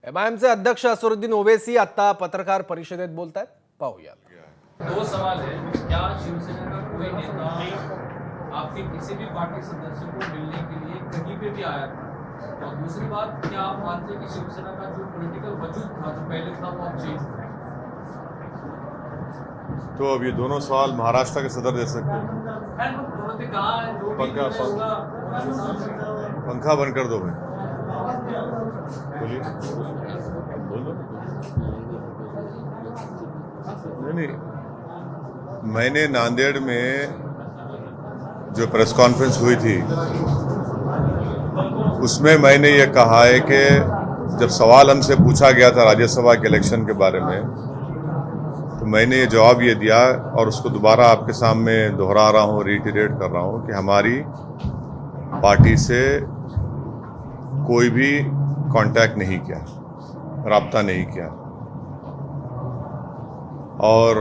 एमआयएमचे अध्यक्ष असरुद्दीन ओवैसी आता पत्रकार परिषदेत बोलतायत, पाहूया। दो सवाल है, क्या शिवसेना का कोई नेता आपके किसी भी पार्टी सदस्य को मिलने के लिए कहीं पे भी आया था? और दूसरी बात, क्या आप मानते हैं कि शिवसेना का जो पॉलिटिकल वजूद था जो पहले था वो अब चेंज हुआ? तो अब ये दोनों सवाल महाराष्ट्र के सदर दे सकते हैं। उन्होंने कहा है जो भी निर्णय होगा पंखा बंद कर दो भाई, बोलिए। नहीं, मैंने नांदेड़ में जो प्रेस कॉन्फ्रेंस हुई थी उसमें मैंने ये कहा है कि जब सवाल हमसे पूछा गया था राज्यसभा के इलेक्शन के बारे में, तो मैंने ये जवाब ये दिया और उसको दोबारा आपके सामने दोहरा रहा हूँ, रिइटरेट कर रहा हूँ कि हमारी पार्टी से कोई भी कांटेक्ट नहीं किया, राब्ता नहीं किया। और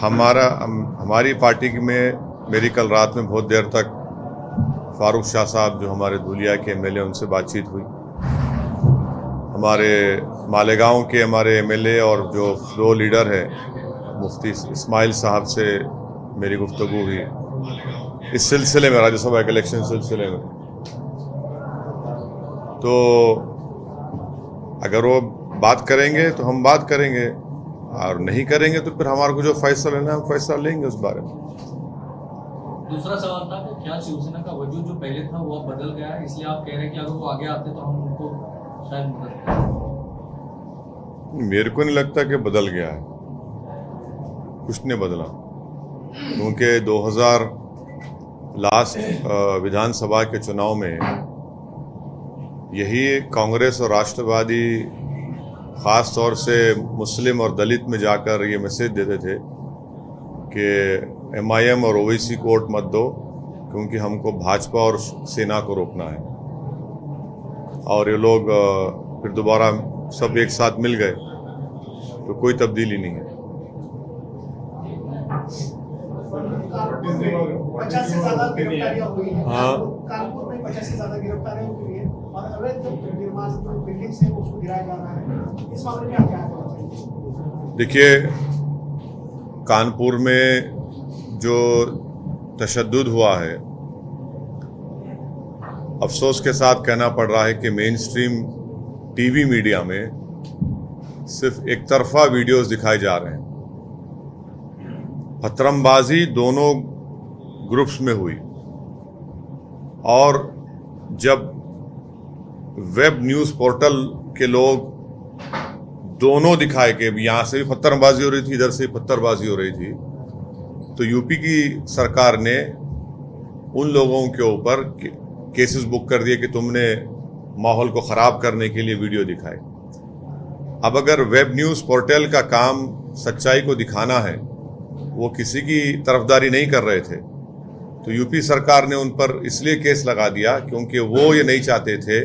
हमारी पार्टी में मेरी कल रात में बहुत देर तक फारूक शाह साहब जो हमारे धुलिया के एमएलए, उनसे बातचीत हुई। हमारे मालेगांव के हमारे एमएलए और जो फ्लो लीडर है मुफ्ती इस्माइल साहब से मेरी गुफ्तगू हुई इस सिलसिले में, राज्यसभा के इलेक्शन सिलसिले में। तो अगर वो बात करेंगे तो हम बात करेंगे, और नहीं करेंगे तो फिर हमारे को जो फैसला लेना है हम फैसला लेंगे उस बारे में। दूसरा सवाल था कि क्या शिवसेना का वजूद जो पहले था वो अब बदल गया है, इसलिए आप कह रहे हैं कि अगर वो आगे आते तो हम उनको शायद मदद करें? मेरे को नहीं लगता कि बदल गया है, कुछ नहीं बदला, क्योंकि 2000 लास्ट विधानसभा के चुनाव में यही कांग्रेस और राष्ट्रवादी ख़ास तौर से मुस्लिम और दलित में जाकर ये मैसेज देते थे कि एमआईएम और ओवैसी को वोट मत दो, क्योंकि हमको भाजपा और सेना को रोकना है। और ये लोग फिर दोबारा सब एक साथ मिल गए, तो कोई तब्दीली नहीं है। 50 से ज्यादा गिरफ्तारियां हुई हैं। हाँ, कानपुर में 50 से ज्यादा गिरफ्तारियां हुई हैं और अवैध निर्माण जो बिल्डिंग से उसको गिराया जा रहा है। इस मामले में आप क्या कहना चाहेंगे? देखिए, कानपुर में जो तशद्दुद हुआ है, अफसोस के साथ कहना पड़ रहा है कि मेन स्ट्रीम टीवी मीडिया में सिर्फ एक तरफा वीडियोस दिखाए जा रहे हैं। पथरमबाजी दोनों ग्रुप्स में हुई, और जब वेब न्यूज़ पोर्टल के लोग दोनों दिखाए कि यहाँ से भी पत्थरबाजी हो रही थी, इधर से भी पत्थरबाजी हो रही थी, तो यूपी की सरकार ने उन लोगों के ऊपर केसेस बुक कर दिए कि तुमने माहौल को ख़राब करने के लिए वीडियो दिखाए। अब अगर वेब न्यूज़ पोर्टल का काम सच्चाई को दिखाना है, वो किसी की तरफदारी नहीं कर रहे थे, तो यूपी सरकार ने उन पर इसलिए केस लगा दिया क्योंकि वो ये नहीं चाहते थे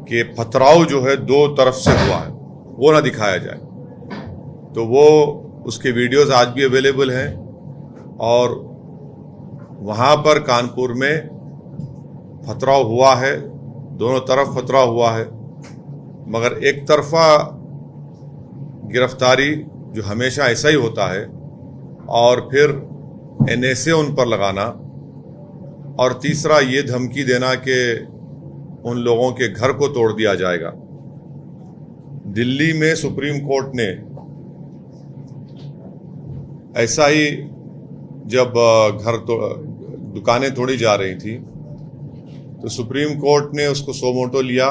कि पथराव जो है दो तरफ से हुआ है वो ना दिखाया जाए। तो वो उसके वीडियोस आज भी अवेलेबल हैं, और वहाँ पर कानपुर में पथराव हुआ है, दोनों तरफ पथराव हुआ है, मगर एक तरफा गिरफ्तारी जो हमेशा ऐसा ही होता है, और फिर एनएसए उन पर लगाना, और तीसरा ये धमकी देना कि उन लोगों के घर को तोड़ दिया जाएगा। दिल्ली में सुप्रीम कोर्ट ने ऐसा ही, जब दुकानें तोड़ी जा रही थी, तो सुप्रीम कोर्ट ने उसको सो मोटो लिया,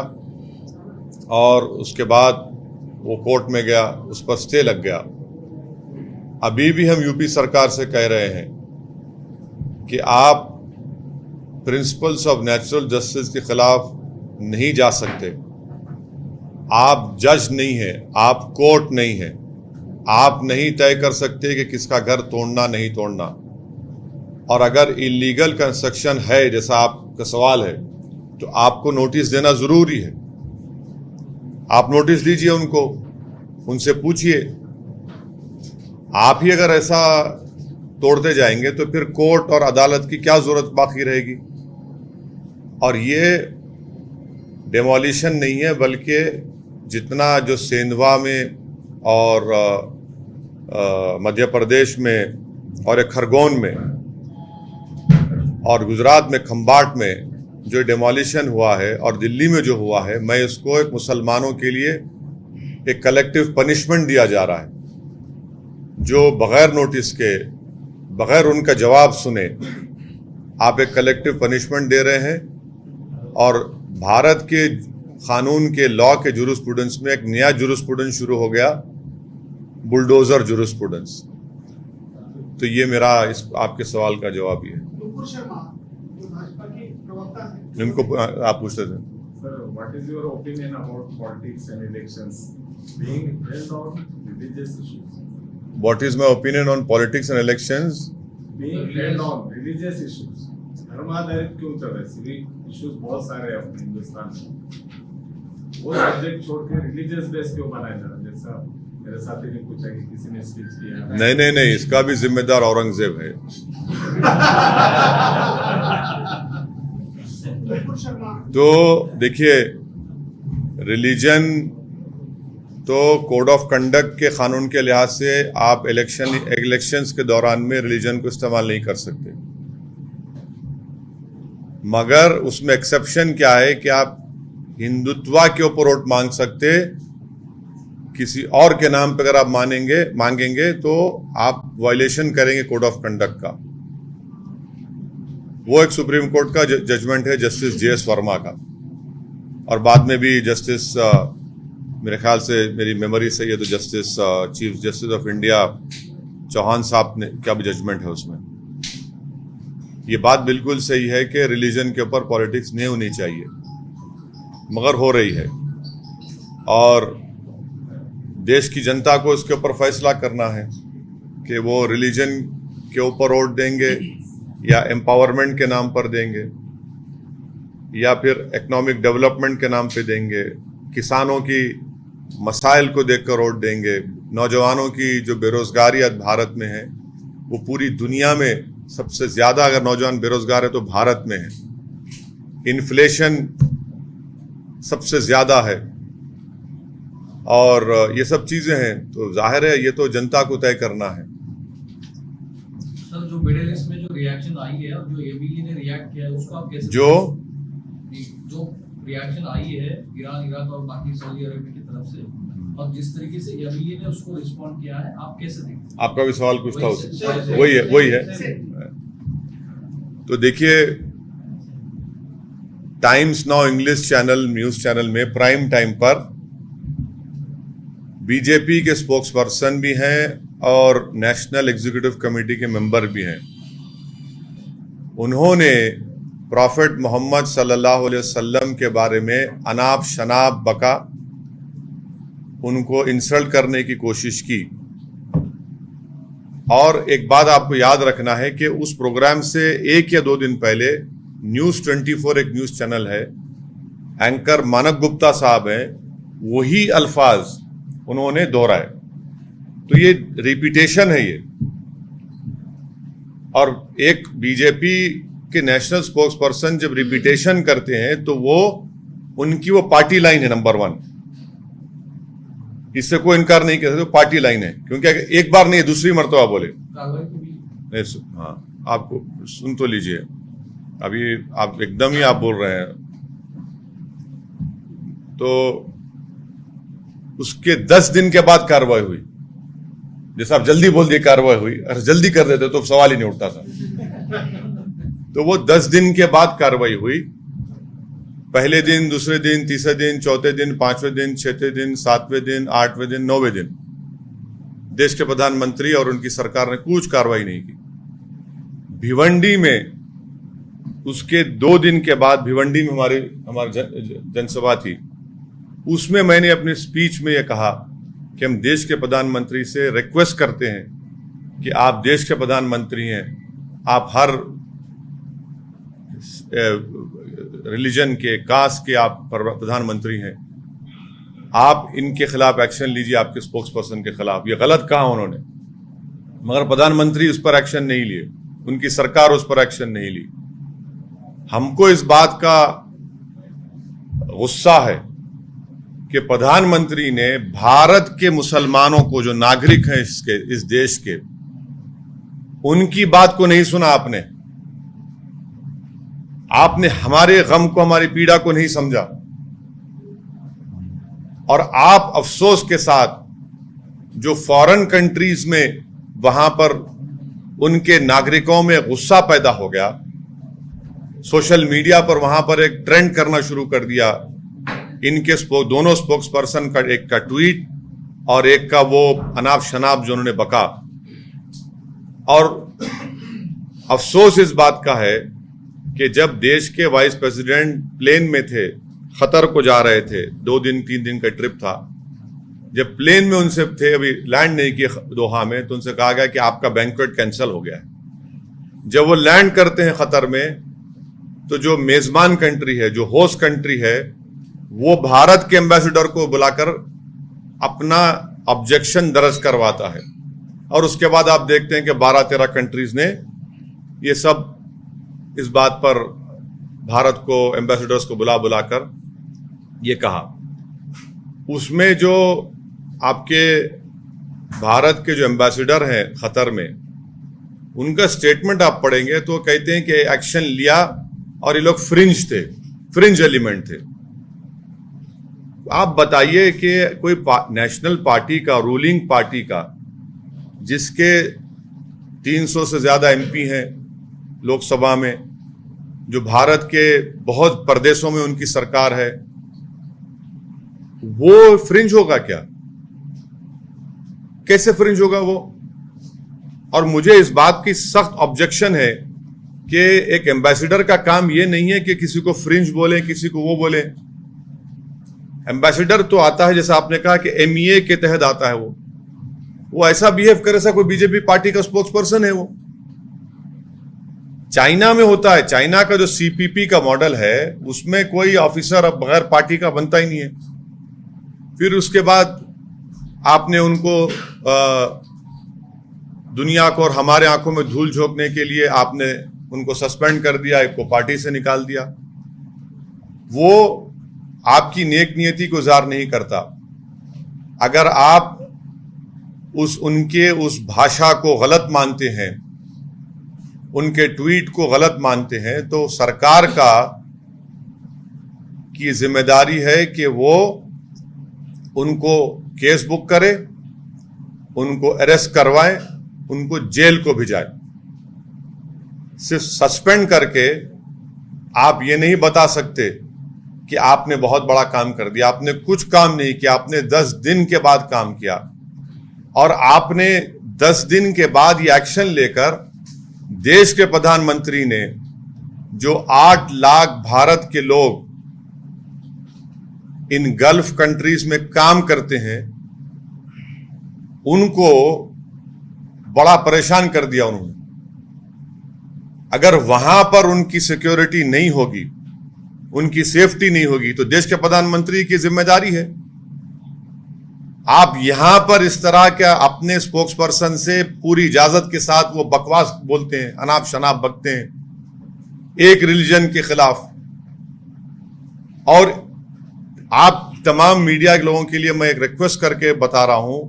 और उसके बाद वो कोर्ट में गया, उस पर स्टे लग गया। अभी भी हम यूपी सरकार से कह रहे हैं कि आप प्रिंसिपल्स ऑफ नेचुरल जस्टिस के खिलाफ नहीं जा सकते। आप जज नहीं है, आप कोर्ट नहीं है, आप नहीं तय कर सकते कि किसका घर तोड़ना नहीं तोड़ना। और अगर इलीगल कंस्ट्रक्शन है, जैसा आपका सवाल है, तो आपको नोटिस देना जरूरी है। आप नोटिस दीजिए उनको, उनसे पूछिए। आप ही अगर ऐसा तोड़ते जाएंगे तो फिर कोर्ट और अदालत की क्या जरूरत बाकी रहेगी। और ये डेमोलिशन नहीं है, बल्कि जितना जो सेंधवा में और मध्य प्रदेश में और एक खरगोन में और गुजरात में खंबाट में जो डेमोलिशन हुआ है और दिल्ली में जो हुआ है, मैं इसको एक मुसलमानों के लिए एक कलेक्टिव पनिशमेंट दिया जा रहा है, जो बगैर नोटिस के, बगैर उनका जवाब सुने आप एक कलेक्टिव पनिशमेंट दे रहे हैं। और भारत के कानून के लॉ के जुरिस्प्रूडेंस में एक नया जुरिस्प्रूडेंस शुरू हो गया, बुलडोजर जुरिस्प्रूडेंस। तो ये मेरा इस आपके सवाल का जवाब ये है। नुपुर शर्मा जो भाजपा की प्रवक्ता है, इनको आप पूछते थे। Sir, what is your opinion about politics and elections being held on religious issues? What is my opinion on politics and elections? Being held on religious issues. धर्म आधारित क्यों चल रहे? सिविक इश्यूज बहुत सारे हैं अपने हिंदुस्तान में। वो सब्जेक्ट छोड़ के रिलीजियस बेस क्यों बनाया जा रहा है? जैसा मेरे साथी ने पूछा कि किसी ने स्पीच किया। नहीं, इसका भी जिम्मेदार औरंगजेब है। नुपुर शर्मा तो देखिए, रिलीजन तो कोड ऑफ कंडक्ट के कानून के लिहाज से आप इलेक्शंस के दौरान में रिलीजन को इस्तेमाल नहीं कर सकते, मगर उसमें एक्सेप्शन क्या है कि आप हिंदुत्व के ऊपर वोट मांग सकते, किसी और के नाम पे अगर आप मांगेंगे तो आप वायलेशन करेंगे कोड ऑफ कंडक्ट का। वो एक सुप्रीम कोर्ट का जजमेंट है जस्टिस जे.एस. वर्मा का, और बाद में भी जस्टिस मेरे ख्याल से, मेरी मेमोरी से ये तो justice chief justice of India Chauhan साहब ने क्या भी जजमेंट है उसमें। ये बात बिल्कुल सही है कि रिलीजन के ऊपर पॉलिटिक्स नहीं होनी चाहिए, मगर हो रही है, और देश की जनता को इसके ऊपर फैसला करना है कि वो रिलीजन के ऊपर वोट देंगे या एम्पावरमेंट के नाम पर देंगे या फिर इकोनॉमिक डेवलपमेंट के नाम पे देंगे, किसानों की मसाइल को देखकर वोट देंगे, नौजवानों की जो बेरोजगारी आज भारत में है, वो पूरी दुनिया में सबसे ज्यादा अगर नौजवान बेरोजगार है तो भारत में है, इन्फ्लेशन सबसे ज्यादा है, और ये सब चीजें हैं, तो जाहिर है ये तो जनता को तय करना है। सर, जो मिडिल ईस्ट में जो रिएक्शन आई है और जो एबीई ने रिएक्ट किया है, उसको आप कैसे जो रिएक्शन आई है ईरान, इराक और बाकी सऊदी अरब की तरफ से, और जिस तरीके से एबीई ने उसको रिस्पॉन्ड किया है, आप कैसे देखते हैं? आपका भी सवाल कुछ था उससे, वही है। तो देखिए, times now English channel, news channel में प्राइम टाइम पर बीजेपी के स्पोक्स पर्सन भी हैं और नेशनल एग्जीक्यूटिव कमेटी के मेंबर भी हैं। उन्होंने प्रॉफेट मोहम्मद सल्लल्लाहु अलैहि वसल्लम के बारे में अनाप शनाप बका, उनको इंसल्ट करने की कोशिश की। और एक बात आपको याद रखना है कि उस प्रोग्राम से 1 या 2 दिन पहले न्यूज 24 एक न्यूज चैनल है, एंकर मानक गुप्ता साहब हैं, वही अल्फाज उन्होंने दोहराए। तो ये रिपीटेशन है ये। और एक बीजेपी के नेशनल स्पोक्स पर्सन जब रिपीटेशन करते हैं तो वो उनकी वो पार्टी लाइन है नंबर 1, इससे कोई इनकार नहीं कर सकते, तो पार्टी लाइन है, क्योंकि एक बार नहीं, दूसरी मर्तबा बोले। नहीं, हाँ, आपको सुन तो लीजिए, अभी आप एकदम ही आप बोल रहे हैं। तो उसके 10 दिन के बाद कार्रवाई हुई। जैसे आप जल्दी बोल दिए कार्रवाई हुई, अगर जल्दी कर देते तो सवाल ही नहीं उठता था। तो वो 10 दिन के बाद कार्रवाई हुई। पहले दिन, दूसरे दिन, तीसरे दिन, चौथे दिन, 5वें दिन, 6वें दिन, 7वें दिन, 8वें दिन, 9वें दिन देश के प्रधानमंत्री और उनकी सरकार ने कुछ कार्रवाई नहीं की। भिवंडी में उसके 2 दिन के बाद, भिवंडी में हमारी जनसभा थी, उसमें मैंने अपने स्पीच में यह कहा कि हम देश के प्रधानमंत्री से रिक्वेस्ट करते हैं कि आप देश के प्रधानमंत्री हैं, आप हर रिलीजन के, कास्ट के आप प्रधानमंत्री हैं, आप इनके खिलाफ एक्शन लीजिए, आपके स्पोक्स पर्सन के खिलाफ। ये गलत कहा उन्होंने, मगर प्रधानमंत्री उस पर एक्शन नहीं लिए, उनकी सरकार उस पर एक्शन नहीं ली। हमको इस बात का गुस्सा है कि प्रधानमंत्री ने भारत के मुसलमानों को, जो नागरिक हैं इस देश के, उनकी बात को नहीं सुना। आपने हमारे गम को, हमारी पीड़ा को नहीं समझा, और आप अफसोस के साथ जो फॉरेन कंट्रीज में वहां पर उनके नागरिकों में गुस्सा पैदा हो गया, सोशल मीडिया पर वहां पर एक ट्रेंड करना शुरू कर दिया। इनके दोनों स्पोक्स पर्सन का, एक का ट्वीट और एक का वो अनाप शनाप जो उन्होंने बका। और अफसोस इस बात का है कि जब देश के वाइस प्रेसिडेंट प्लेन में थे, कतर को जा रहे थे, 2 दिन 3 दिन का ट्रिप था, जब प्लेन में उनसे थे, अभी लैंड नहीं किए दोहा में, तो उनसे कहा गया कि आपका बैंक्वेट कैंसिल हो गया है। जब वो लैंड करते हैं कतर में, तो जो मेजबान कंट्री है, जो होस्ट कंट्री है, वो भारत के एम्बेसडर को बुलाकर अपना ऑब्जेक्शन दर्ज करवाता है। और उसके बाद आप देखते हैं कि 12-13 कंट्रीज ने ये सब इस बात पर भारत को, एम्बेसडर्स को बुलाकर ये कहा। उसमें जो आपके भारत के जो एम्बेसडर हैं कतर में, उनका स्टेटमेंट आप पढ़ेंगे तो कहते हैं कि एक्शन लिया और ये लोग फ्रिंज एलिमेंट थे। आप बताइए कि कोई नेशनल पार्टी का, रूलिंग पार्टी का, जिसके 300 से ज्यादा एमपी हैं लोकसभा में, जो भारत के बहुत प्रदेशों में उनकी सरकार है, वो फ्रिंज होगा क्या? कैसे फ्रिंज होगा वो? और मुझे इस बात की सख्त ऑब्जेक्शन है कि एक एम्बेसडर का काम ये नहीं है कि किसी को फ्रिंज बोले, किसी को वो बोले। एम्बेसडर तो आता है, जैसा आपने कहा कि एमईए के तहत आता है, वो ऐसा बिहेव करे सा कोई बीजेपी पार्टी का स्पोक्स पर्सन है वो। चाइना में होता है, चाइना का जो सीपीपी का मॉडल है, उसमें कोई ऑफिसर अब बगैर पार्टी का बनता ही नहीं है। फिर उसके बाद आपने उनको दुनिया को और हमारे आंखों में धूल झोंकने के लिए आपने उनको सस्पेंड कर दिया, एक को पार्टी से निकाल दिया। वो आपकी नेक नियति को ज़ाहिर नहीं करता। अगर आप उनके उस भाषा को गलत मानते हैं, उनके ट्वीट को गलत मानते हैं, तो सरकार की जिम्मेदारी है कि वो उनको केस बुक करे, उनको अरेस्ट करवाए, उनको जेल को भिजाए। सिर्फ सस्पेंड करके आप ये नहीं बता सकते कि आपने बहुत बड़ा काम कर दिया। आपने कुछ काम नहीं किया, आपने 10 दिन के बाद काम किया, और आपने 10 दिन के बाद ये एक्शन लेकर देश के प्रधानमंत्री ने, जो 8 लाख भारत के लोग इन गल्फ कंट्रीज में काम करते हैं, उनको बड़ा परेशान कर दिया उन्होंने। अगर वहां पर उनकी सिक्योरिटी नहीं होगी, उनकी सेफ्टी नहीं होगी, तो देश के प्रधानमंत्री की जिम्मेदारी है। आप यहां पर इस तरह के अपने स्पोक्स पर्सन से पूरी इजाजत के साथ वो बकवास बोलते हैं, अनाप शनाप बकते हैं एक रिलीजन के खिलाफ। और आप तमाम मीडिया के लोगों के लिए मैं एक रिक्वेस्ट करके बता रहा हूं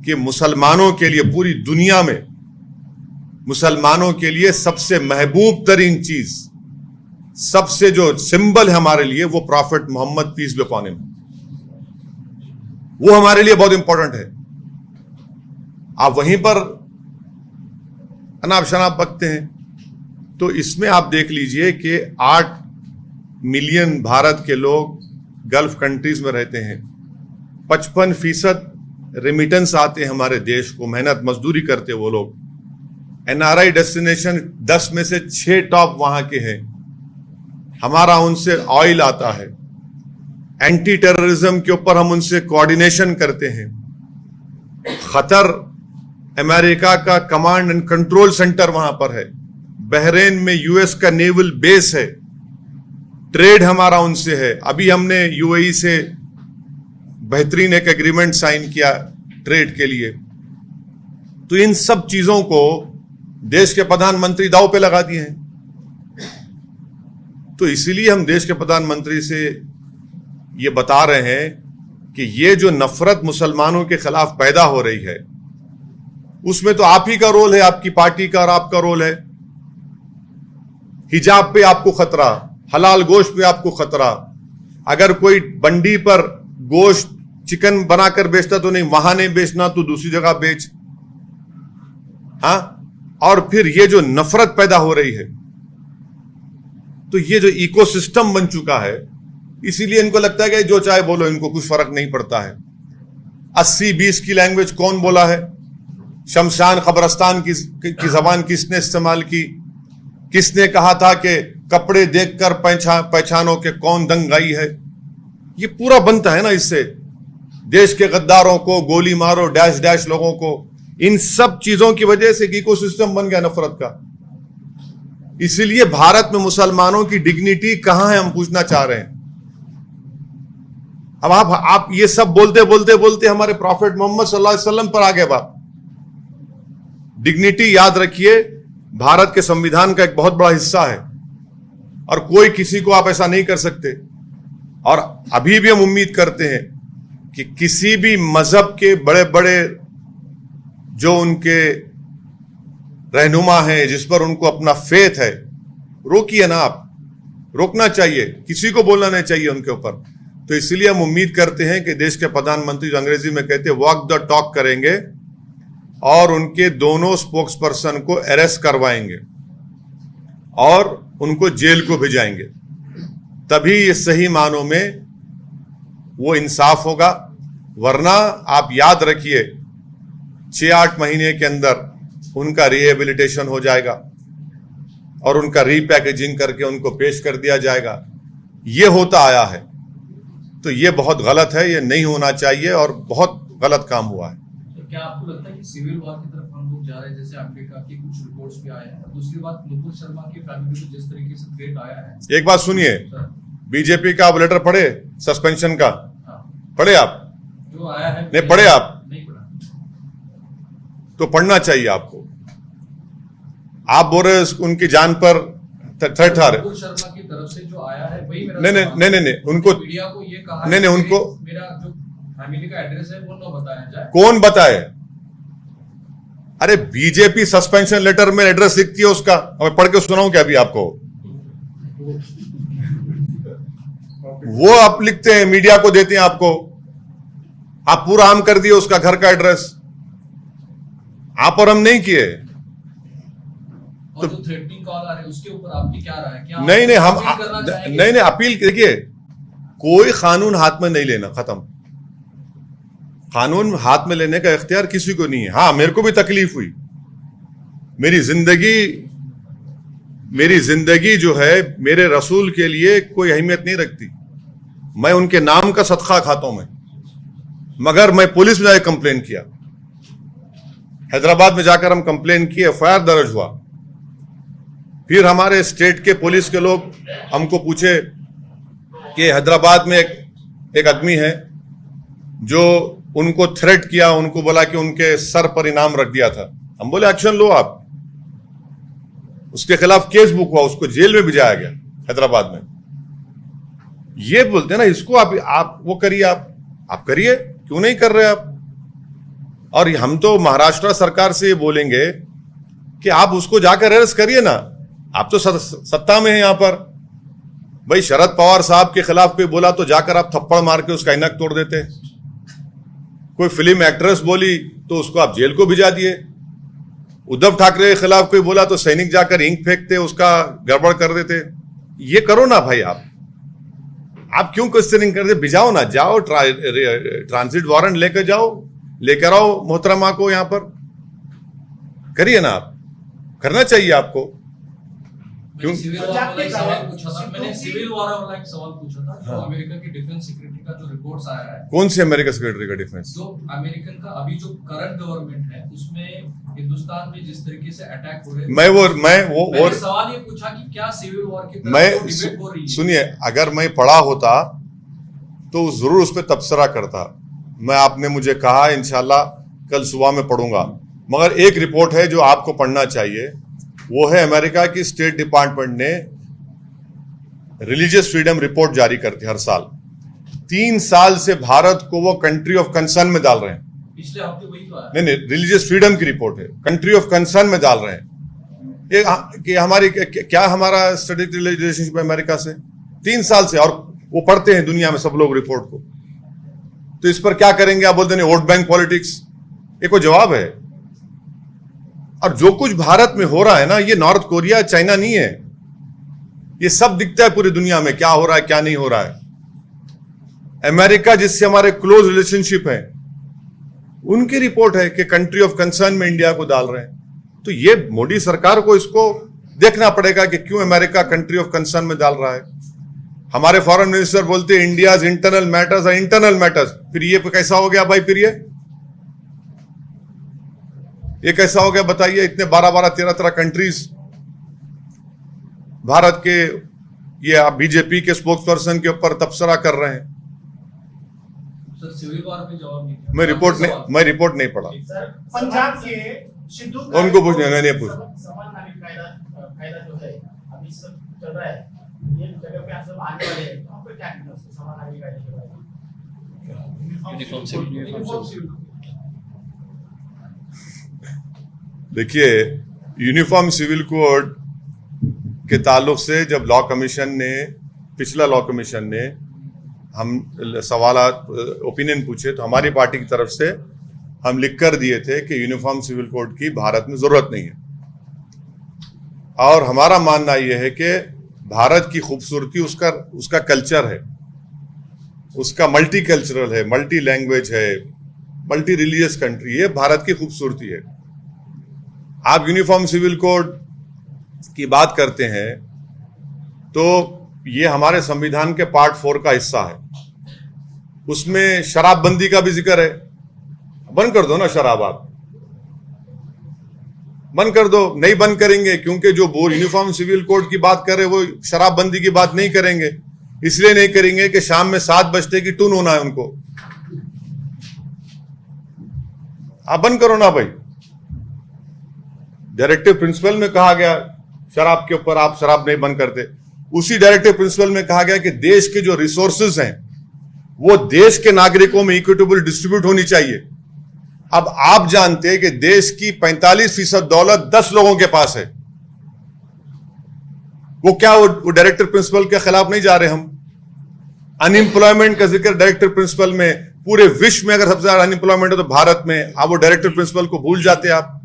कि मुसलमानों के लिए, पूरी दुनिया में मुसलमानों के लिए सबसे महबूब तरीन चीज, सबसे जो सिंबल है हमारे लिए, वो prophet Muhammad peace be upon him, वो हमारे लिए बहुत इंपॉर्टेंट है। आप वहीं पर अनाप शनाप बकते हैं। तो इसमें आप देख लीजिए कि 8 मिलियन भारत के लोग गल्फ कंट्रीज में रहते हैं, 55% रेमिटेंस आते हैं हमारे देश को, मेहनत मजदूरी करते वो लोग। एनआरआई डेस्टिनेशन 10 में से 6 टॉप वहां के हैं। हमारा उनसे ऑयल आता है, एंटी टेररिज्म के ऊपर हम उनसे कोऑर्डिनेशन करते हैं। कतर अमेरिका का कमांड एंड कंट्रोल सेंटर वहां पर है। बहरेन में यूएस का नेवल बेस है। ट्रेड हमारा उनसे है। अभी हमने यूएई से बेहतरीन एक एग्रीमेंट साइन किया ट्रेड के लिए। तो इन सब चीजों को देश के प्रधानमंत्री दांव पे लगा दिए हैं। तो इसीलिए हम देश के प्रधानमंत्री से ये बता रहे हैं कि ये जो नफरत मुसलमानों के खिलाफ पैदा हो रही है, उसमें तो आप ही का रोल है, आपकी पार्टी का और आपका रोल है। हिजाब पे आपको खतरा, हलाल गोश्त पे आपको खतरा। अगर कोई बंडी पर गोश्त चिकन बनाकर बेचता तो नहीं, वहां नहीं बेचना तो दूसरी जगह बेच। हाँ, और फिर ये जो नफरत पैदा हो रही है, तो ये जो इकोसिस्टम बन चुका है, इसीलिए इनको लगता है कि जो चाहे बोलो, इनको कुछ फर्क नहीं पड़ता है। 80-20 की लैंग्वेज कौन बोला है? शमशान कब्रस्तान की जबान किसने इस्तेमाल की? किसने कहा था कि कपड़े देखकर पहचानो के कौन दंगाई है? ये पूरा बनता है ना इससे। देश के गद्दारों को गोली मारो, डैश डैश लोगों को। इन सब चीजों की वजह से इकोसिस्टम बन गया नफरत का। इसीलिए भारत में मुसलमानों की डिग्निटी कहां है, हम पूछना चाह रहे हैं। अब आप ये सब बोलते बोलते बोलते हमारे प्रॉफेट मोहम्मद सल्लल्लाहु अलैहि वसल्लम पर आ गए बात। डिग्निटी याद रखिए, भारत के संविधान का एक बहुत बड़ा हिस्सा है और कोई किसी को आप ऐसा नहीं कर सकते। और अभी भी हम उम्मीद करते हैं कि किसी भी मजहब के बड़े बड़े जो उनके रहनुमा हैं, जिस पर उनको अपना फेथ है, रोकिए ना आप। रोकना चाहिए, किसी को बोलना नहीं चाहिए उनके ऊपर। तो इसलिए हम उम्मीद करते हैं कि देश के प्रधानमंत्री, जो अंग्रेजी में कहते हैं वॉक द टॉक, करेंगे और उनके दोनों स्पोक्स पर्सन को अरेस्ट करवाएंगे और उनको जेल को भेजाएंगे। तभी ये सही मानों में वो इंसाफ होगा। वरना आप याद रखिए, 6-8 महीने के अंदर उनका रिहेबिलिटेशन हो जाएगा और उनका रीपैकेजिंग करके उनको पेश कर दिया जाएगा। ये होता आया है, तो ये बहुत गलत है, ये नहीं होना चाहिए और बहुत गलत काम हुआ है। तो क्या आपको लगता है कि सिविल वॉर की तरफ हम लोग जा रहे हैं, जैसे अमेरिका की कुछ रिपोर्ट्स भी आए हैं? दूसरी बात, नुपुर शर्मा की फैमिली को जिस तरीके से थ्रेट आया है। एक बात सुनिए, बीजेपी का आप लेटर पढ़े, सस्पेंशन का? पढ़े आप? जो आया है नहीं पढ़े आप? नहीं पढ़ा। तो पढ़ना चाहिए आपको। आप बोल रहे उनकी जान पर थ्रेट आ रहे। नुपुर शर्मा की तरफ से जो आया है वही मेरा नहीं सवाल नहीं है। नहीं, उनको मीडिया को ये कहा नहीं नहीं, है कि उनको मेरा जो फैमिली का एड्रेस है वो न बताया जाए। कौन बताए? अरे बीजेपी सस्पेंशन लेटर में एड्रेस लिखती है उसका, मैं पढ़ के सुनाऊं क्या अभी आपको? वो आप लिखते हैं, मीडिया को देते हैं आपको। आप पूरा आम कर दिए उसका घर का एड्रेस, आप और हम नहीं किए। और जो थ्रेटनिंग कॉल आ रहे हैं उसके ऊपर आपकी क्या राय है? क्या नहीं नहीं, हम अपील करना चाहेंगे? नहीं नहीं, अपील देखिए, कोई कानून हाथ में नहीं लेना, खत्म। कानून हाथ में लेने का इख्तियार किसी को नहीं है। हाँ, मेरे को भी तकलीफ हुई। मेरी जिंदगी जो है मेरे रसूल के लिए कोई अहमियत नहीं रखती। मैं उनके नाम का सदका खाता हूं मैं, मगर मैं पुलिस में जाकर कंप्लेन किया। हैदराबाद में जाकर हम कंप्लेन किए, एफआईआर दर्ज हुआ। फिर हमारे स्टेट के पुलिस के लोग हमको पूछे कि हैदराबाद में एक आदमी है जो उनको थ्रेट किया, उनको बोला कि उनके सर पर इनाम रख दिया था। हम बोले एक्शन लो आप। उसके खिलाफ केस बुक हुआ, उसको जेल में भिजाया गया हैदराबाद में। ये बोलते हैं ना, इसको आप वो करिए, आप करिए, क्यों नहीं कर रहे आप? और हम तो महाराष्ट्र सरकार से ये बोलेंगे कि आप उसको जाकर अरेस्ट करिए ना। आप तो सत्ता में हैं यहां पर। भाई शरद पवार साहब के खिलाफ कोई बोला तो जाकर आप थप्पड़ मार के उसका इनक तोड़ देते। कोई फिल्म एक्ट्रेस बोली तो उसको आप जेल को भिजा दिए। उद्धव ठाकरे के खिलाफ कोई बोला तो सैनिक जाकर इंक फेंकते, उसका गड़बड़ कर देते। ये करो ना भाई, आप क्यों क्वेश्चनिंग करते? भिजाओ ना, जाओ ट्रांजिट वारंट लेकर जाओ, लेकर आओ मोहतरमा को यहां पर, करिए ना। आप करना चाहिए आपको। क्यों? सिविल वॉर वाला एक सवाल पूछा था मैंने, सिविल वॉर वाला एक सवाल पूछा था जो अमेरिका की डिफेंस सेक्रेटरी का जो रिपोर्ट्स आया है। कौन से अमेरिका सेक्रेटरी का डिफेंस? जो अमेरिकन का अभी जो करंट गवर्नमेंट है उसमें हिंदुस्तान में जिस तरीके से अटैक हो रहे हैं, मैंने सवाल ये पूछा कि क्या सिविल वॉर की तरफ डिबेट हो रही है? सुनिए, अगर मैं पढ़ा होता तो जरूर उस पर तबसरा करता। मैं, आपने मुझे कहा इंशाल्लाह कल सुबह में पढ़ूंगा। मगर एक रिपोर्ट है जो आपको पढ़ना चाहिए, वो है अमेरिका की स्टेट डिपार्टमेंट ने रिलीजियस फ्रीडम रिपोर्ट जारी करती है हर साल। 3 साल से भारत को वो कंट्री ऑफ कंसर्न में डाल रहे हैं। पिछले हफ्ते वही तो आया। नहीं, रिलीजियस फ्रीडम की रिपोर्ट है, कंट्री ऑफ कंसर्न में डाल रहे हैं। ये कि हमारी क्या हमारा स्ट्रेटेजिक रिलेशनशिप है अमेरिका से 3 साल से, और वो पढ़ते हैं दुनिया में सब लोग रिपोर्ट को। तो इस पर क्या करेंगे? आप बोलते हैं वोट बैंक पॉलिटिक्स, ये कोई जवाब है? और जो कुछ भारत में हो रहा है ना, ये नॉर्थ कोरिया चाइना नहीं है, ये सब दिखता है पूरी दुनिया में क्या हो रहा है क्या नहीं हो रहा है। अमेरिका जिससे हमारे क्लोज रिलेशनशिप है, उनकी रिपोर्ट है कि कंट्री ऑफ कंसर्न में इंडिया को डाल रहे हैं। तो ये मोदी सरकार को इसको देखना पड़ेगा कि क्यों अमेरिका कंट्री ऑफ कंसर्न में डाल रहा है। हमारे फॉरेन मिनिस्टर बोलते हैं India's internal matters are internal matters. फिर ये कैसा हो गया भाई? फिर ये कैसा हो गया बताइए? इतने 12-12 13-13 कंट्रीज भारत के, ये आप बीजेपी के स्पोक्स पर्सन के ऊपर तबसरा कर रहे हैं। सर सिविल वार पे जवाब नहीं दिया। मैं रिपोर्ट नहीं पढ़ा। पंजाब के सिद्धू उनको पूछने नहीं पूछ। समान नागरिक कायदा जो है अभी सब चल रहा है, ये जगह पे आप सब आने वाले हैं, तो आपको क्या कहना है उसके समान नागरिक कायदे के बारे में? Uniform civil. देखिए, यूनिफॉर्म सिविल कोड के ताल्लुक से जब लॉ कमीशन ने, पिछला लॉ कमीशन ने हम सवालात ओपिनियन पूछे, तो हमारी पार्टी की तरफ से हम लिख कर दिए थे कि यूनिफॉर्म सिविल कोड की भारत में जरूरत नहीं है। और हमारा मानना यह है कि भारत की खूबसूरती उसका कल्चर है, उसका मल्टी कल्चरल है, मल्टी लैंग्वेज है, मल्टी रिलीजियस कंट्री है, भारत की खूबसूरती है। आप यूनिफॉर्म सिविल कोड की बात करते हैं तो ये हमारे संविधान के पार्ट 4 का हिस्सा है। उसमें शराबबंदी का भी जिक्र है। बंद कर दो ना शराब, आप बंद कर दो। नहीं बंद करेंगे क्योंकि जो यूनिफॉर्म सिविल कोड की बात कर रहे हैं वो शराबबंदी की बात नहीं करेंगे। इसलिए नहीं करेंगे कि शाम में 7 बजते की टून होना है उनको। आप बंद करो ना भाई। डायरेक्टिव प्रिंसिपल में कहा गया शराब के ऊपर आप शराब नहीं बंद करते। उसी डायरेक्टिव प्रिंसिपल में कहा गया कि देश के जो रिसोर्सेज हैं वो देश के नागरिकों में इक्विटेबल डिस्ट्रीब्यूट होनी चाहिए। अब आप जानते हैं कि देश की 45% दौलत 10 लोगों के पास है। वो क्या वो डायरेक्टिव प्रिंसिपल के खिलाफ नहीं जा रहे हम। अनएम्प्लॉयमेंट का जिक्र डायरेक्टिव प्रिंसिपल में, पूरे विश्व में अगर सबसे ज्यादा अनएम्प्लॉयमेंट है तो भारत में, आप वो डायरेक्टिव प्रिंसिपल को भूल जाते हैं आप।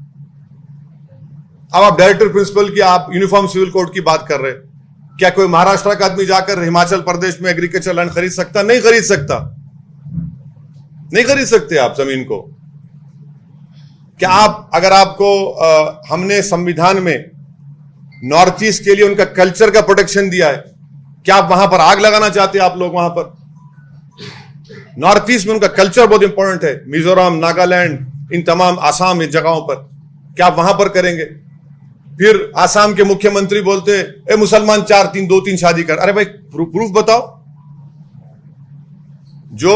अब आप डायरेक्टिव प्रिंसिपल की, आप यूनिफॉर्म सिविल कोड की बात कर रहे हैं। क्या कोई महाराष्ट्र का आदमी जाकर हिमाचल प्रदेश में एग्रीकल्चर लैंड खरीद सकता? नहीं खरीद सकता, नहीं खरीद सकते आप जमीन को। क्या आप, अगर आपको हमने संविधान में नॉर्थ ईस्ट के लिए उनका कल्चर का प्रोटेक्शन दिया है, क्या आप वहां पर आग लगाना चाहते हैं? आप लोग वहां पर नॉर्थ ईस्ट में उनका कल्चर बहुत इंपॉर्टेंट है। मिजोरम, नागालैंड, इन तमाम आसाम, इन जगहों पर क्या आप वहां पर करेंगे? फिर आसाम के मुख्यमंत्री बोलते ए मुसलमान 2-3 शादी कर। अरे भाई प्रूफ बताओ। जो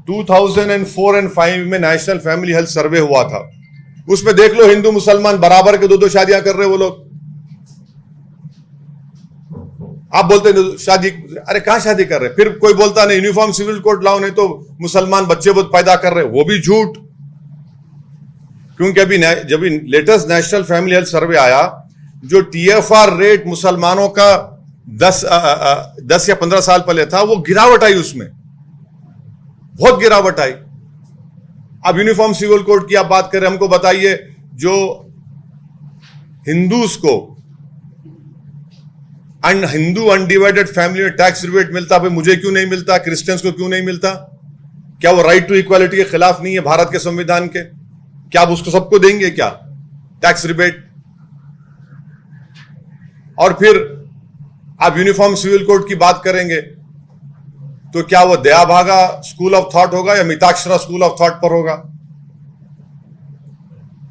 2004 और 5 में नेशनल फैमिली हेल्थ सर्वे हुआ था, उसमें देख लो हिंदू मुसलमान बराबर के 2-2 शादियां कर रहे वो लोग। आप बोलते हैं शादी, अरे कहां शादी कर रहे? फिर कोई बोलता नहीं यूनिफॉर्म सिविल कोड लाओ, नहीं तो मुसलमान बच्चे बहुत पैदा कर रहे, वो भी झूठ। क्योंकि अभी जब latest national family health survey आया, जो TFR रेट मुसलमानों का 10 या 15 साल पहले था, वो गिरावट आई, उसमें बहुत गिरावट आई। अब यूनिफॉर्म सिविल कोड की आप बात करें, हमको बताइए जो हिंदूज को हिंदू अनडिवाइडेड फैमिली में टैक्स रिबेट मिलता, भाई मुझे क्यों नहीं मिलता? क्रिश्चियंस को क्यों नहीं मिलता? क्या वो राइट टू इक्वालिटी के खिलाफ नहीं है भारत के संविधान के? क्या आप उसको सबको देंगे क्या टैक्स रिबेट? और फिर आप यूनिफॉर्म सिविल कोड की बात करेंगे तो क्या वो दयाभागा स्कूल ऑफ थॉट होगा या मिताक्षरा स्कूल ऑफ थॉट पर होगा?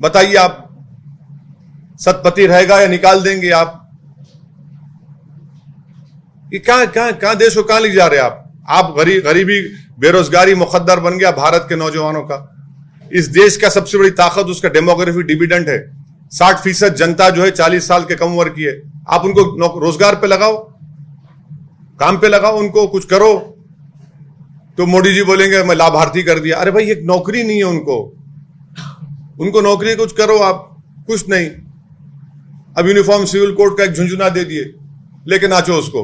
बताइए आप। सतपति रहेगा या निकाल देंगे आप? ये कहां देश को कहां ले जा रहे आप? गरीबी, बेरोजगारी मुकद्दर बन गया भारत के नौजवानों का। इस देश का सबसे बड़ी ताकत उसका डेमोग्राफी डिविडेंड है। 60% जनता जो है 40 साल के कम उम्र की है। आप उनको रोजगार पे लगाओ, काम पे लगाओ, उनको कुछ करो, तो मोदी जी बोलेंगे मैं लाभार्थी कर दिया। अरे भाई एक नौकरी नहीं है उनको नौकरी कुछ करो आप, कुछ नहीं। अब यूनिफॉर्म सिविल कोड का एक झुंझुना दे दिए, लेके नाचो उसको,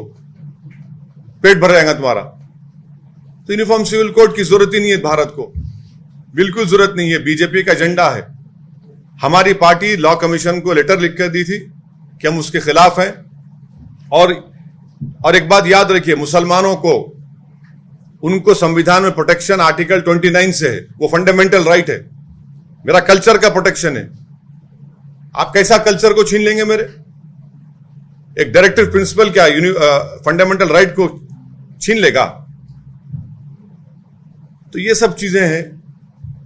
पेट भर जाएगा तुम्हारा। तो यूनिफॉर्म सिविल कोड की जरूरत ही नहीं है भारत को, बिल्कुल जरूरत नहीं है। बीजेपी का एजेंडा है। हमारी पार्टी लॉ कमीशन को लेटर लिखकर दी थी कि हम उसके खिलाफ हैं। और एक बात याद रखिए, मुसलमानों को उनको संविधान में प्रोटेक्शन आर्टिकल 29 से है, वो फंडामेंटल राइट है। मेरा कल्चर का प्रोटेक्शन है। आप कैसा कल्चर को छीन लेंगे मेरे? एक डायरेक्टिव प्रिंसिपल क्या फंडामेंटल राइट को छीन लेगा? तो ये सब चीजें हैं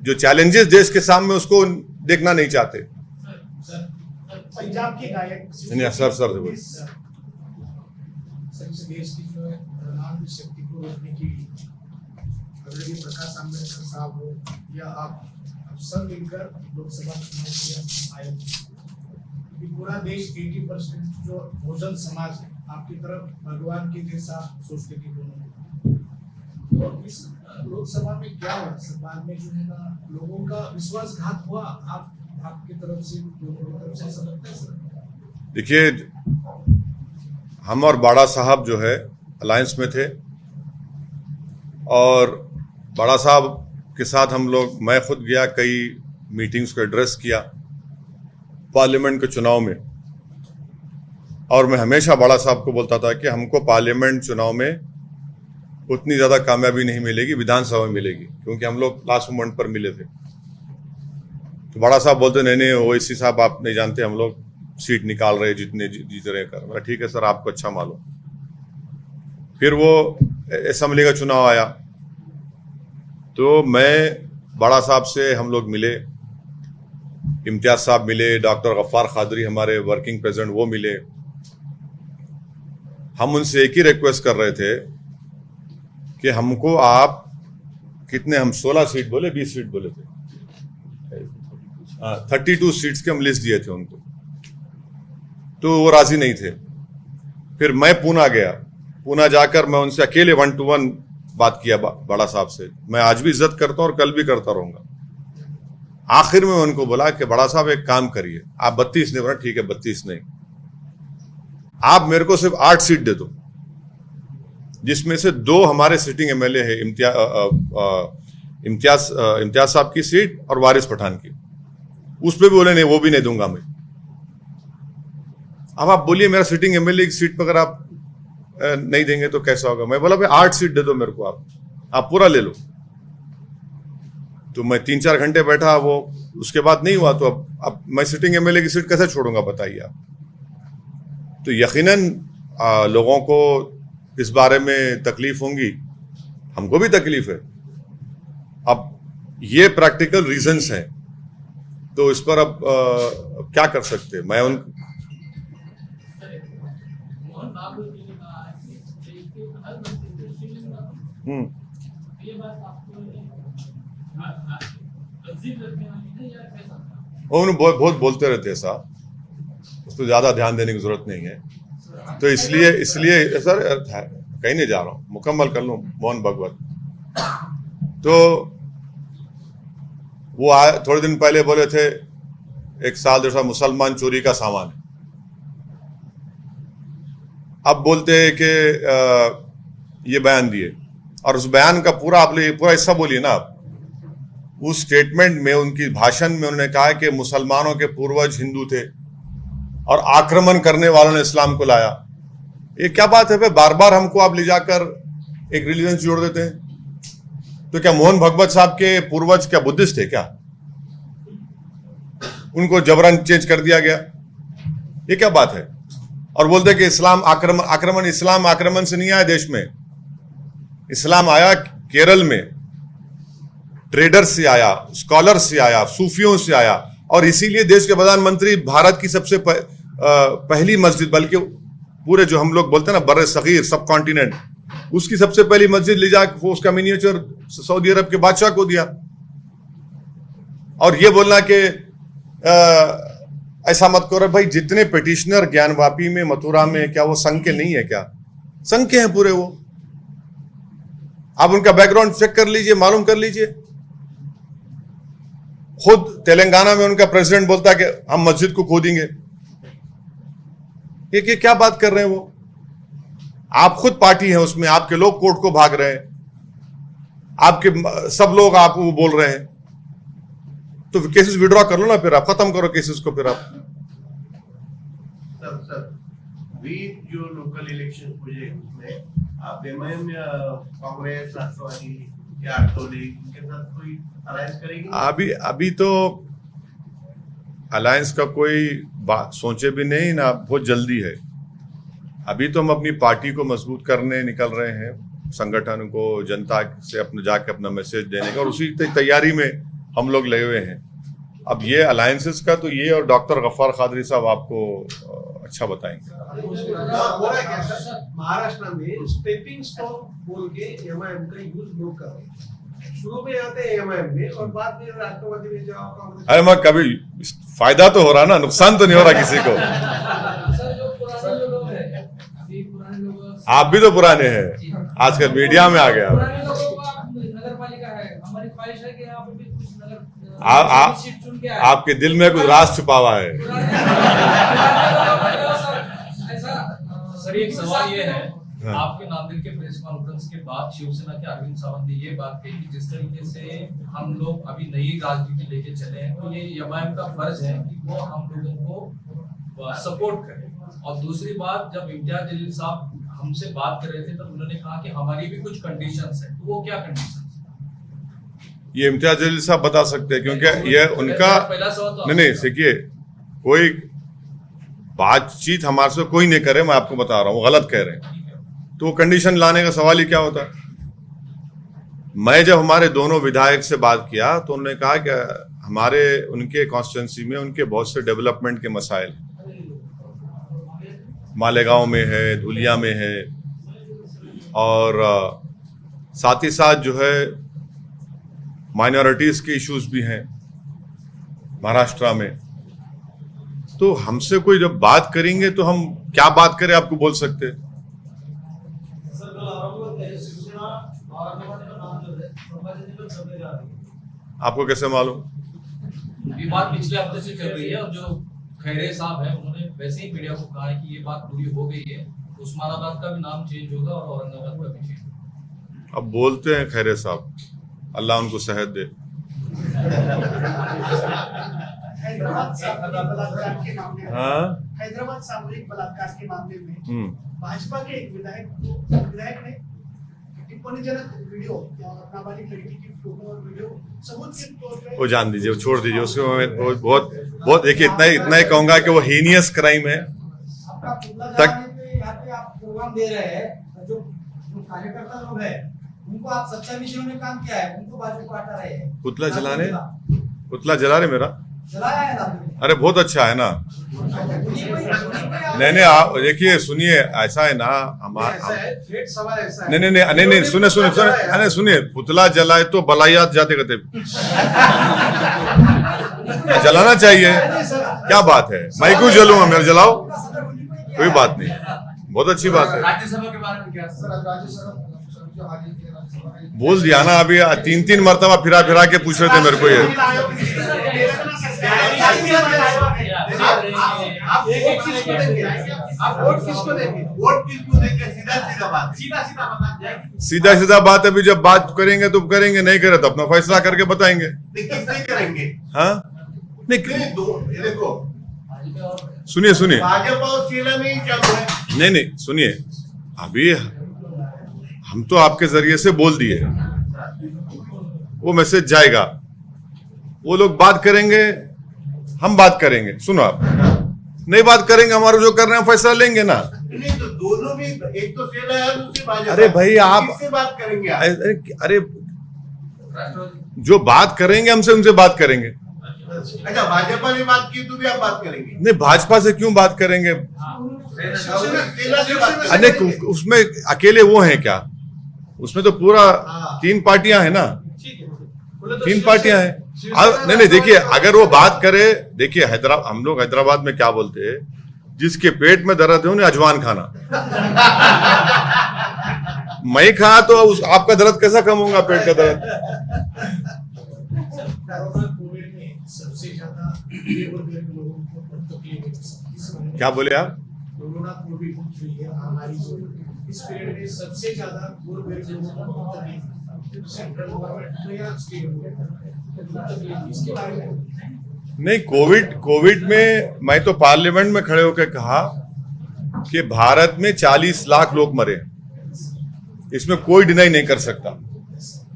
जो चैलेंजेस देश के सामने, उसको देखना नहीं चाहते। पंजाब के गायक नहीं, सर बोलिए। देश की जो है नाम शक्ति को रोकने के लिए अगर ये प्रकाश आंबेडकर साहब हो या आप सब मिलकर लोकसभा चुनाव के आयोग, पूरा देश 80% जो बहुजन समाज है आपकी तरफ भगवान के जैसा सोचने की दोनों, तो इस लोकसभा में क्या हुआ? बाद में जो है ना लोगों का विश्वासघात हुआ आपकी तरफ से, दोनों तरफ से, ऐसा लगता है सर? देखिए, हम और बाड़ा साहब जो है अलायंस में थे, और बाड़ा साहब के साथ हम लोग, मैं खुद गया, कई मीटिंग्स को एड्रेस किया पार्लियामेंट के चुनाव में। और मैं हमेशा बाड़ा साहब को बोलता था कि हमको पार्लियामेंट चुनाव में उतनी ज्यादा कामयाबी नहीं मिलेगी, विधानसभा में मिलेगी, क्योंकि हम लोग लास्ट मोमेंट पर मिले थे। तो बड़ा साहब बोलते नहीं ओवैसी साहब आप नहीं जानते, हम लोग सीट निकाल रहे, जितने जीत रहे कर। मैं ठीक है सर, आपको अच्छा मालूम। फिर वो असेंबली का चुनाव आया, तो मैं बड़ा साहब से हम लोग मिले, इम्तियाज साहब मिले, डॉक्टर गफ्फार खादरी हमारे वर्किंग प्रेसिडेंट वो मिले। हम उनसे एक ही रिक्वेस्ट कर रहे थे कि हमको आप कितने, हम 16 सीट बोले, 20 सीट बोले थे, 32 सीट्स के हम लिस्ट दिए थे उनको, तो वो राजी नहीं थे। फिर मैं पूना गया, पूना जाकर मैं उनसे अकेले 1-to-1 बात किया बड़ा साहब से। मैं आज भी इज्जत करता हूं और कल भी करता रहूंगा। आखिर में उनको बोला कि बड़ा साहब एक काम करिए, आप 32 नहीं, बोला ठीक है 32 नहीं, आप मेरे को सिर्फ 8 सीट दे दो, जिसमें से 2 हमारे सिटिंग एमएलए है, इम्तियाज साहब की सीट और वारिस पठान की। उस पर भी बोले नहीं, वो भी नहीं दूंगा मैं। अब आप बोलिए मेरा सिटिंग एमएलए की सीट पर अगर आप नहीं देंगे तो कैसा होगा? मैं बोला भाई 8 सीट दे दो मेरे को, आप पूरा ले लो। तो मैं 3-4 घंटे बैठा, वो उसके बाद नहीं हुआ। तो अब मैं सिटिंग एमएलए की सीट कैसे छोड़ूंगा बताइए आप? तो यकीनन लोगों को इस बारे में तकलीफ होंगी, हमको भी तकलीफ है। अब ये प्रैक्टिकल रीजंस हैं, तो इस पर अब क्या कर सकते हैं? मैं उन मोहन बाबू जी ने कहा है कि देश के हर मंत्री को शिवलिंग, ये बात आपको अजीब लगने वाली है या कैसा? उन्होंने बहुत बोलते रहते हैं साहब, उस पर ज्यादा ध्यान देने की जरूरत नहीं है। तो इसलिए सर कहीं नहीं जा रहा हूं, मुकम्मल कर लूं मोहन भगवत। तो वो थोड़े दिन पहले बोले थे 1 साल 1.5 साल मुसलमान चोरी का सामान है। अब बोलते हैं कि ये बयान दिए, और उस बयान का पूरा हिस्सा बोलिए ना आप। उस स्टेटमेंट में, उनकी भाषण में उन्होंने कहा कि मुसलमानों के पूर्वज हिंदू थे और आक्रमण करने वालों ने इस्लाम को लाया। ये क्या बात है भाई? बार बार हमको आप ले जाकर एक रिलीजन से जोड़ देते हैं। तो क्या मोहन भगवत साहब के पूर्वज क्या बुद्धिस्ट थे क्या? उनको जबरन चेंज कर दिया गया, ये क्या बात है? और बोलते कि इस्लाम आक्रमण इस्लाम आक्रमण से नहीं आया देश में। इस्लाम आया केरल में, ट्रेडर्स से आया, स्कॉलर्स से आया, सूफियों से आया। और इसीलिए देश के प्रधानमंत्री भारत की सबसे पहली मस्जिद, बल्कि पूरे जो हम लोग बोलते हैं ना बर्रे सगीर, सब कॉन्टिनेंट, उसकी सबसे पहली मस्जिद ले जाकर उसका मिनिएचर सऊदी अरब के बादशाह को दिया। और ये बोलना कि ऐसा मत करो भाई, जितने पिटिशनर ज्ञानवापी में, मथुरा में, क्या वो संघ के नहीं है क्या? संघ के हैं पूरे वो। आप उनका बैकग्राउंड चेक कर लीजिए, मालूम कर लीजिए। खुद तेलंगाना में उनका प्रेसिडेंट बोलता है कि हम मस्जिद को खोदेंगे। ये क्या बात कर रहे हैं वो? आप खुद पार्टी है उसमें, आपके लोग कोर्ट को भाग रहे हैं, आपके सब लोग आपको वो बोल रहे हैं, तो केसेस विड्रॉ कर लो ना, फिर आप खत्म करो केसेस को। फिर आप सर बीच जो लोकल इलेक्शन हुए उसमें आप एमआईएम या कांग्रेस, राष्ट्रवादी या आठवले के साथ कोई अलायंस करेगी? अभी तो अलायंस का कोई बात सोचे भी नहीं ना, बहुत जल्दी है। अभी तो हम अपनी पार्टी को मजबूत करने निकल रहे हैं, संगठन को, जनता से अपने जाके अपना मैसेज देने का, और उसी तैयारी में हम लोग लगे हुए हैं। अब ये अलायंसेस का तो ये और डॉक्टर गफ्फार कादरी साहब आपको अच्छा बताएंगे। महाराष्ट्र में स्टेपिंग स्टोन बोल के एमआईएम का यूज लोग कर रहे हैं। शुरू में आते हैं एमआईएम में और बाद में राष्ट्रवादी में जाओ, कांग्रेस। अरे मैं कभी फायदा तो हो रहा ना, नुकसान तो नहीं हो रहा किसी को। सर जो पुराने लोग हैं, अभी पुराने लोग, आप भी तो पुराने हैं, आजकल मीडिया में आ गया। पुराने लोगों को आप नगर पालिका है, हमारी ख्वाहिश है कि यहाँ पे भी कुछ नगर सीट चुन के आए। आपके दिल में कुछ राज छुपा हुआ है। सर एक सवाल ये है, हाँ। आपके नांदेड़ के प्रेस कॉन्फ्रेंस के बाद शिवसेना के अरविंद सावंत ने ये बात कही कि जिस तरीके से हम लोग अभी नई राजनीति लेके चले हैं, तो ये एमआईएम का फर्ज है कि वो हम लोगों को सपोर्ट करे। और दूसरी बात, जब इम्तियाज जलील साहब हमसे बात कर रहे थे, तब उन्होंने कहा कि हमारी भी कुछ कंडीशंस है, तो वो क्या कंडीशंस? ये इम्तियाज जलील साहब बता सकते हैं, क्योंकि ये उनका पहला सवाल तो नहीं देखिए, कोई बातचीत हमारे से कोई नहीं करे, मैं आपको बता रहा हूँ, वो गलत कह रहे हैं। तो वो कंडीशन लाने का सवाल ही क्या होता है? मैं जब हमारे दोनों विधायक से बात किया तो उन्होंने कहा कि हमारे उनके कॉन्स्टिट्यूंसी में उनके बहुत से डेवलपमेंट के मसाइल, मालेगांव में है, धुलिया में है, और साथ ही साथ जो है माइनॉरिटीज के इश्यूज भी हैं महाराष्ट्र में। तो हमसे कोई जब बात करेंगे तो हम क्या बात करें आपको बोल सकते हैं। आपको कैसे मालूम? ये बात पिछले हफ्ते से चल रही है, और जो खैरे साहब हैं उन्होंने वैसे ही मीडिया को कहा है कि ये बात पूरी हो गई है, उस्मानाबाद का भी नाम चेंज होगा और औरंगाबाद का भी चेंज होगा। अब बोलते हैं खैरे साहब, अल्लाह उनको सेहत दे। हैदराबाद सामूहिक बलात्कार के मामले में, हाँ? हैदराबाद सामूहिक बलात्कार के मामले में भाजपा के एक विधायक ने टिप्पणीजनक वीडियो या नाबालिग लड़की की फोटो और वीडियो सबूत के तौर पे, वो जान दीजिए, वो छोड़ दीजिए उसको। मैं बहुत देखिए, इतना ही कहूंगा कि वो हीनियस क्राइम है। आपका पुतला तक- जलाने पे यहाँ पे आप प्रोग्राम दे रहे हैं, जो कार्यकर्ता लोग हैं उनको आप सच्चा विषयों में काम किया है, उनको बाजू को हटा रहे हैं। पुतला जलाने, पुतला जला रहे मेरा? जलाया है ना आपने? अरे बहुत अच्छा है ना। नहीं आप देखिए, सुनिए, ऐसा है ना, ऐसा है, थ्रेट सवाल ऐसा है। नहीं सुनिए, पुतला जलाए तो बलायात जाते कहते जलाना चाहिए, क्या बात है? मैं क्यों जलूंगा? मेरा जलाओ, कोई बात नहीं, बहुत अच्छी बात है। राज्यसभा के बारे में क्या? बोल दिया ना, अभी 3 मरतबा फिरा के पूछ रहे थे मेरे को ये। आप वोट किसको देंगे? वोट किसको देंगे? सीधा बात, सीधा बात। सीधा बात, अभी जब बात करेंगे तो करेंगे, नहीं करे तो अपना फैसला करके बताएंगे। किससे करेंगे? हाँ नहीं, देखो सुनिए, भाजपा और सेना में ही चालू है। नहीं सुनिए, अभी हम तो आपके जरिए से बोल दिए, वो मैसेज जाएगा, वो लोग बात करेंगे, हम बात करेंगे। सुनो, आप नहीं बात करेंगे, हमारा जो कर रहे हैं फैसला लेंगे ना। नहीं तो दोनों भी, एक तो सेना है, दूसरी भाजपा। अरे भाई, आप किससे बात करेंगे आप? अरे जो बात करेंगे हमसे, उनसे बात करेंगे। अच्छा, भाजपा ने बात की तो भी आप बात करेंगे? नहीं, भाजपा से क्यों बात करेंगे? सेना से बात करेंगे। अरे उसमें अकेले वो हैं क्या? उसमें तो पूरा 3 पार्टियां हैं ना, 3 पार्टियां हैं। नहीं देखिए, अगर वो बात करे, देखिए हम लोग हैदराबाद में क्या बोलते हैं, जिसके पेट में दर्द है उन्हें अजवान खाना। मैं खाया तो आपका दर्द कैसा कम होगा, पेट का दर्द? कोरोना कोविड में सबसे ज्यादा लोगों को तकलीफ हुई इस महीने। क्या बोले आप? कोरोना कोविड जो है महामारी जो इस पीरियड में सबसे ज्यादा लोगों को तकलीफ हुई। सेंट्रल गवर्नमेंट को या स्टेट गवर्नमेंट इसके बारे में नहीं, कोविड में मैं तो पार्लियामेंट में खड़े होकर कहा कि भारत में 40 लाख लोग मरे, इसमें कोई डिनाई नहीं कर सकता।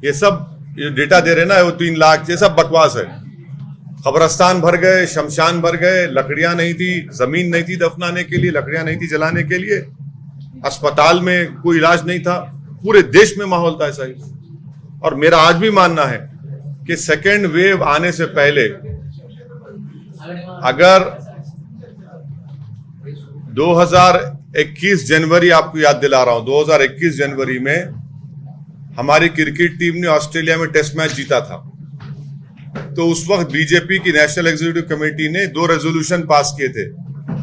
ये सब ये डेटा दे रहे ना, वो 3 लाख, ये सब बकवास है। कब्रस्तान भर गए, शमशान भर गए, लकड़ियां नहीं थी, जमीन नहीं थी दफनाने के लिए, लकड़ियां नहीं थी जलाने के लिए, अस्पताल में कोई इलाज नहीं था, पूरे देश में माहौल था ऐसा ही। और मेरा आज भी मानना है कि सेकेंड वेव आने से पहले अगर 2021 जनवरी, आपको याद दिला रहा हूं, 2021 जनवरी में हमारी क्रिकेट टीम ने ऑस्ट्रेलिया में टेस्ट मैच जीता था, तो उस वक्त बीजेपी की नेशनल एग्जीक्यूटिव कमेटी ने 2 रेजोल्यूशन पास किए थे।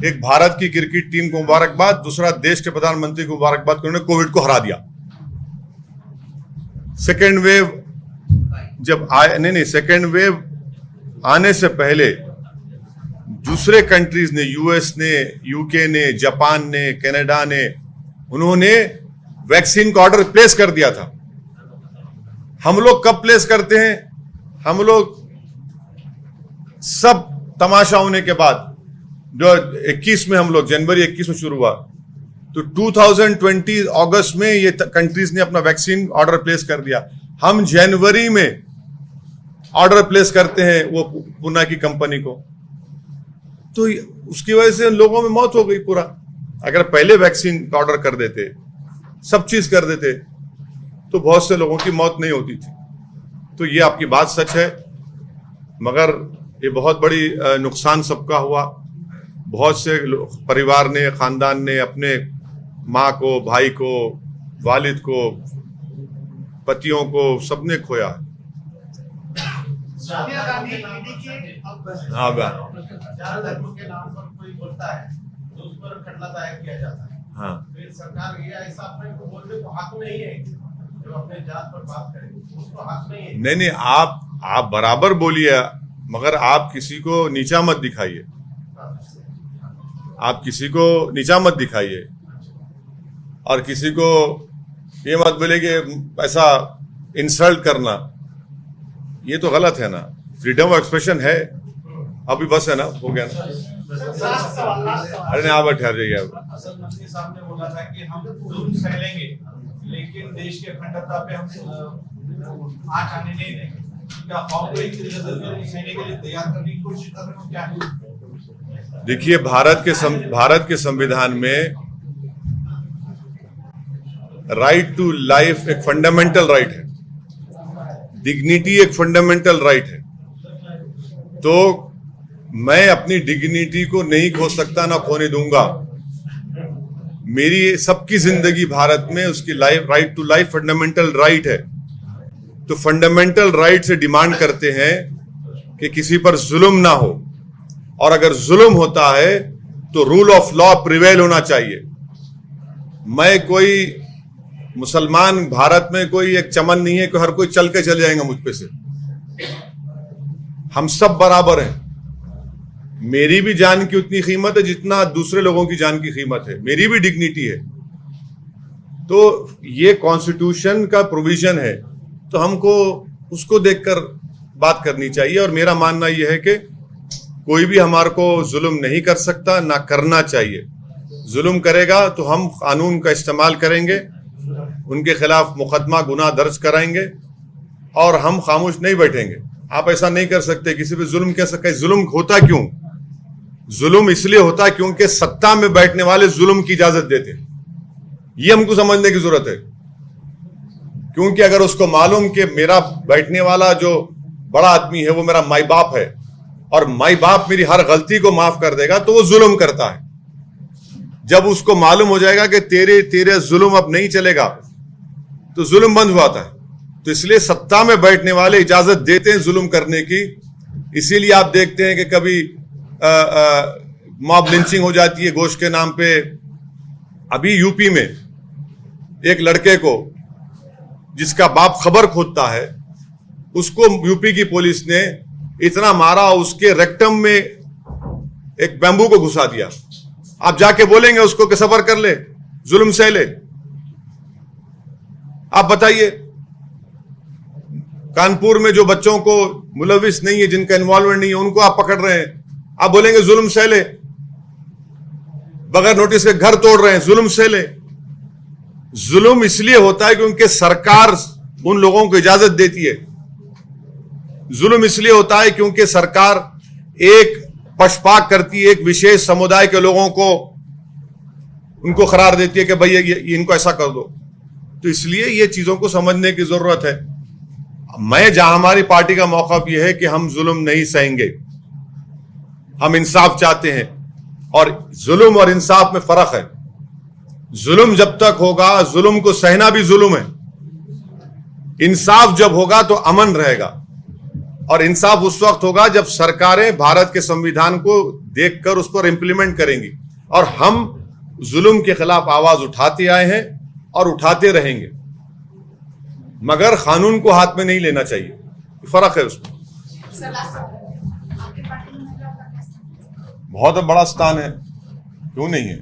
एक भारत की क्रिकेट टीम को मुबारकबाद, दूसरा देश के प्रधानमंत्री को मुबारकबाद, उन्होंने कोविड को हरा दिया। सेकेंड वेव जब आए, नहीं, सेकेंड वेव आने से पहले दूसरे कंट्रीज ने, यूएस ने, यूके ने, जापान ने, कनाडा ने, उन्होंने वैक्सीन का ऑर्डर प्लेस कर दिया था। हम लोग कब प्लेस करते हैं? हम लोग सब तमाशा होने के बाद, जो 21 में हम लोग, जनवरी 21 में शुरू हुआ, तो 2020 अगस्त में ये कंट्रीज ने अपना वैक्सीन ऑर्डर प्लेस कर दिया। हम जनवरी में ऑर्डर प्लेस करते हैं वो पुणे की कंपनी को, तो उसकी वजह से लोगों में मौत हो गई पूरा। अगर पहले वैक्सीन का ऑर्डर कर देते, सब चीज कर देते, तो बहुत से लोगों की मौत नहीं होती थी। तो ये आपकी बात सच है, मगर ये बहुत बड़ी नुकसान सबका हुआ। बहुत से परिवार ने, खानदान ने अपने माँ को, भाई को, वालिद को, पतियों को, सबने खोया। सोनिया गांधी ईडी के हाँ बा चार धर्म के नाम पर कोई बोलता है तो उस पर खटला दायर किया जाता है। हाँ, फिर सरकार ये ऐसा अपने को बोलने को हक नहीं है, जो अपने जात पर बात करे उसको हक नहीं है। नहीं, आप बराबर बोलिए, मगर आप किसी को नीचा मत दिखाइए। आप किसी को नीचा मत दिखाइए और किसी को ये मत बोले कि ऐसा इंसल्ट करना, ये तो गलत है ना। फ्रीडम ऑफ एक्सप्रेशन है, अभी बस है ना, हो गया ना। अरे नहीं, आप ठहर जाइए। असल मंत्री साहब ने बोला था कि हम जुल्म सहलेंगे, लेकिन देश की अखंडता पे हम आंच आने नहीं देंगे। क्या कौम को एक तरीके से जुल्म सहने के लिए तैयार करने की कोशिश कर रहे हो क्या है? देखिए, भारत के संविधान में राइट टू लाइफ एक फंडामेंटल राइट है, डिग्निटी एक फंडामेंटल राइट है। तो मैं अपनी डिग्निटी को नहीं खो सकता, ना खोने दूंगा। मेरी सबकी जिंदगी भारत में उसकी life, right to life fundamental right है। तो फंडामेंटल राइट से डिमांड करते हैं कि किसी पर जुल्म ना हो, और अगर जुल्म होता है तो रूल ऑफ लॉ प्रिवेल होना चाहिए। मैं कोई मुसलमान, भारत में कोई एक चमन नहीं है कि हर कोई चल के चले जाएंगे मुझ पे से। हम सब बराबर हैं। मेरी भी जान की उतनी कीमत है जितना दूसरे लोगों की जान की कीमत है, मेरी भी डिग्निटी है। तो ये कॉन्स्टिट्यूशन का प्रोविजन है, तो हमको उसको देखकर बात करनी चाहिए। और मेरा मानना यह है कि कोई भी हमारे को जुल्म नहीं कर सकता, ना करना चाहिए। जुल्म करेगा तो हम कानून का इस्तेमाल करेंगे, उनके खिलाफ मुकदमा, गुनाह दर्ज कराएंगे, और हम खामोश नहीं बैठेंगे। आप ऐसा नहीं कर सकते किसी पे जुल्म कह सकते। जुल्म होता क्यों? जुल्म इसलिए होता है क्योंकि सत्ता में बैठने वाले जुल्म की इजाजत देते। ये हमको समझने की जरूरत है, क्योंकि अगर उसको मालूम कि मेरा बैठने वाला जो बड़ा आदमी है वो मेरा माई बाप है, और माई बाप मेरी हर गलती को माफ कर देगा, तो वो जुल्म करता है। जब उसको मालूम हो जाएगा कि तेरे जुल्म अब नहीं चलेगा, तो जुल्म बंद हुआ था। तो इसलिए सत्ता में बैठने वाले इजाजत देते हैं जुल्म करने की। इसीलिए आप देखते हैं कि कभी मॉब लिंचिंग हो जाती है गोश्त के नाम पे। अभी यूपी में एक लड़के को जिसका बाप खबर खोदता है, उसको यूपी की पुलिस ने इतना मारा, उसके रेक्टम में एक बैम्बू को घुसा दिया। आप जाके बोलेंगे उसको कि सबर कर ले, जुल्म सह ले? आप बताइए, कानपुर में जो बच्चों को मुलविस नहीं है, जिनका इन्वॉल्वमेंट नहीं है, उनको आप पकड़ रहे हैं, आप बोलेंगे जुल्म सह ले? बगैर नोटिस के घर तोड़ रहे हैं, जुल्म सह ले? जुल्म इसलिए होता है क्योंकि सरकार उन लोगों को इजाजत देती है। जुल्म इसलिए होता है क्योंकि सरकार एक पक्षपात करती है, एक विशेष समुदाय के लोगों को उनको करार देती है कि भाई ये इनको ऐसा कर दो। तो इसलिए ये चीजों को समझने की जरूरत है। जहां हमारी पार्टी का मौक़िफ़ यह है कि हम जुल्म नहीं सहेंगे, हम इंसाफ चाहते हैं, और जुल्म और इंसाफ में फर्क है। जुल्म जब तक होगा, जुल्म को सहना भी जुल्म है। इंसाफ जब होगा तो अमन रहेगा, और इंसाफ उस वक्त होगा जब सरकारें भारत के संविधान को देखकर उस पर इंप्लीमेंट करेंगी। और हम जुल्म के खिलाफ आवाज उठाते आए हैं और उठाते रहेंगे, मगर कानून को हाथ में नहीं लेना चाहिए। फर्क है उसमें। बहुत बड़ा स्थान है, क्यों नहीं है?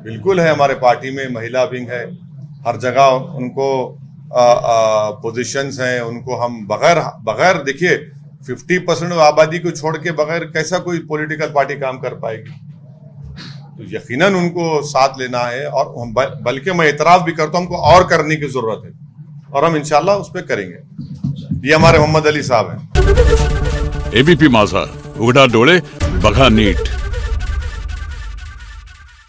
बिल्कुल है। हमारे पार्टी में महिला विंग है, हर जगह उनको पोजीशंस हैं। उनको हम बगैर देखिए 50% आबादी को छोड़ के बगैर कैसा कोई पॉलिटिकल पार्टी काम कर पाएगी? तो यकीनन उनको साथ लेना है, और बल्कि मैं इतराफ भी करता हूं, हमको और करने की जरूरत है, और हम इंशाल्लाह उस पर करेंगे। ये हमारे मोहम्मद अली साहब हैं। एबीपी माझा, उघडा डोळे बघा नीट।